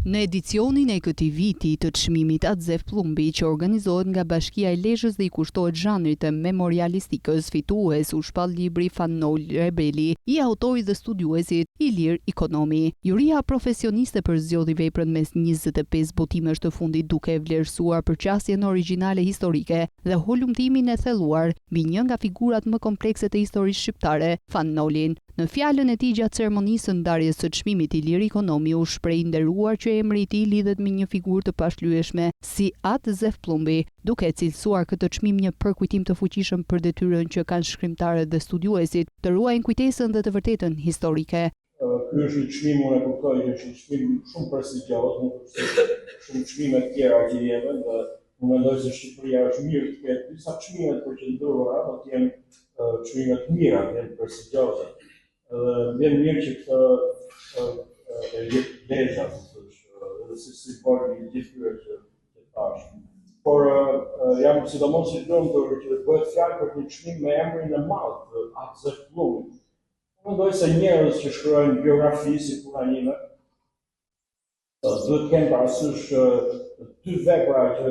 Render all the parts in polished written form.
Në edicionin e këtij viti të çmimit Atzef Plumbi, që organizohet nga Bashkia e Lezhës dhe i kushtohet zhanrit të memorialistikës, fitues u shpall libri Fannol Rebeli, i autorit dhe studiuesit Ilir Ikonomi. Juria profesioniste përzgjodhi veprën mes 25 botimesh të fundit, duke e vlerësuar përqasjen origjinale historike dhe holumtimin e thelluar mbi një nga figurat më komplekse të historisë shqiptare, Fannolin. Në fjalën e tij gjatë ceremonisë së ndarjes së çmimit Ilir Ikonomi u shpreh i nderuar që emri i tij lidhet me një figurë të pashlyeshme si Atzef Plumbi, duke cilësuar këtë çmim një përkujtim të fuqishëm për detyrën që kanë shkrimtarët dhe studiuesit të ruajnë kujtesën dhe të vërtetën historike. Ky është një çmim, unë e kuptoj që është një çmim shumë prestigjioz, shumë çmime të tjera që jepën dhe unë mendoj se Shqipëria është mirë të ketë disa çmime të përqendruara, do të jenë çmime të mira, të jenë prestigjioze. Vjen mirë që këtë Lezhë, dhe si bërë gjithë këtyre që thash. Por jam sidomos i lumtur që bëhet fjalë për një çmim me emrin e madh të Atzef Plumbi. Mendoj se njerëz që shkruajnë biografi si puna ime, duhet të kenë parasysh dy vepra që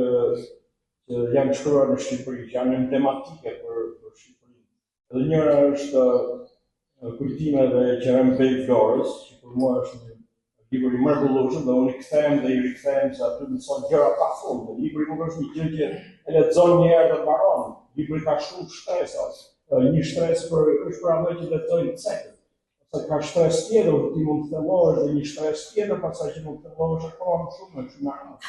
janë shkruar në Shqipëri, që janë emblematike për Shqipërinë. Dhe njëra është Kujtime dhe Qerembej Florës, që për mua është një libër i mrekullueshëm dhe unë i kthehem dhe i rikthehem se aty mëson gjëra pafund. Libri nuk është një gjë që e lexon një herë dhe mbaron. Libri ka shumë shtresa. Një shtres është për ata që lexojnë cekët. Ose ka shtres tjetër, ti mund të thellohesh dhe një shtres tjetër pastaj që mund të thellohesh akoma më shumë në çmim.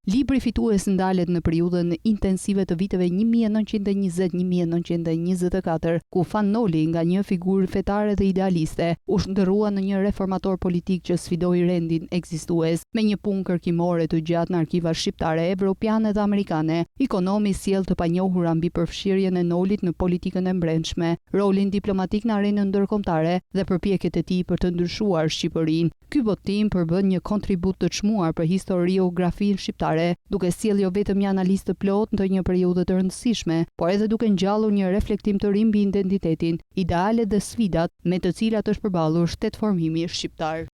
Libri fitues ndalet në periudhën intensive të viteve 1920-1924, ku Fannoli, nga një figurë fetare dhe idealiste, u shndërrua në një reformator politik që sfidoi rendin ekzistues. Me një punë kërkimore të gjatë në arkiva shqiptare, evropiane dhe amerikane, Ikonomi sjell të panjohura mbi përfshirjen e Nolit në politikën e brendshme, rolin diplomatik në arenën ndërkombëtare dhe përpjekjet e tij për të ndryshuar Shqipërinë. Ky botim përbën një kontribut të çmuar për historiografinë shqiptare, duke sjellë jo vetëm një analizë të plotë të një periudhe të rëndësishme, por edhe duke ngjallur një reflektim të ri mbi identitetin, idealet dhe sfidat me të cilat është përballur shtetformimi shqiptar.